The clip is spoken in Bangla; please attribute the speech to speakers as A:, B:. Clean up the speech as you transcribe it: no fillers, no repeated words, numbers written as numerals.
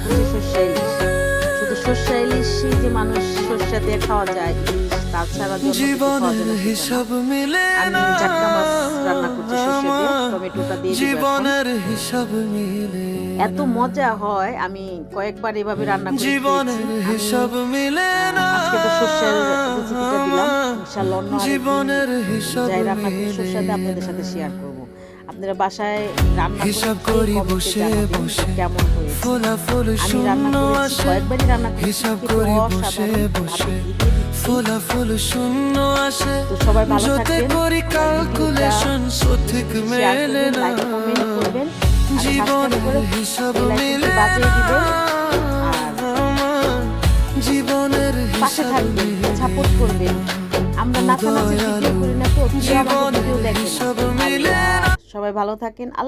A: করছি সর্ষে ইলিশ। শুধু সর্ষে ইলিশই যে মানুষ সর্ষে দিয়ে খাওয়া যায়, ইলিশ তাছাড়া অন্য কিছু খাওয়া যায় না সেটা না। আমি জাটকা মাছ রান্না করছি সর্ষে দিয়ে, টমেটোটা দিয়ে দিব এখন। এত মজা হয়, আমি কয়েকবার এভাবে রান্না করে খেয়েছি। আজকে তো সর্ষের রেসিপিটা দিলাম, ইনশাআল্লাহ অন্য আরেকদিন যাই রান্না করি সর্ষে দিয়ে আপনাদের সাথে শেয়ার করব। আপনারা বাসায় রান্না করে কমেন্টে জানাবেন কেমন হয়েছে। আমি রান্না করেছি, কয়েকবারই রান্না করেছি, খেতে অসাধারণ। তো সবাই ভালো থাকবেন, শেয়ার করবেন, লাইক কমেন্ট করবেন, আর সাবস্ক্রাইব করে বেল আইকনটি বাজিয়ে দিবেন। আর পাশে থাকবেন, সাপোর্ট করবেন। আমরা নাচানাচি ভিডিও করি না, তো আমাদের ভিডিও দেখেন। সবাই ভালো থাকেন। আল্লাহ।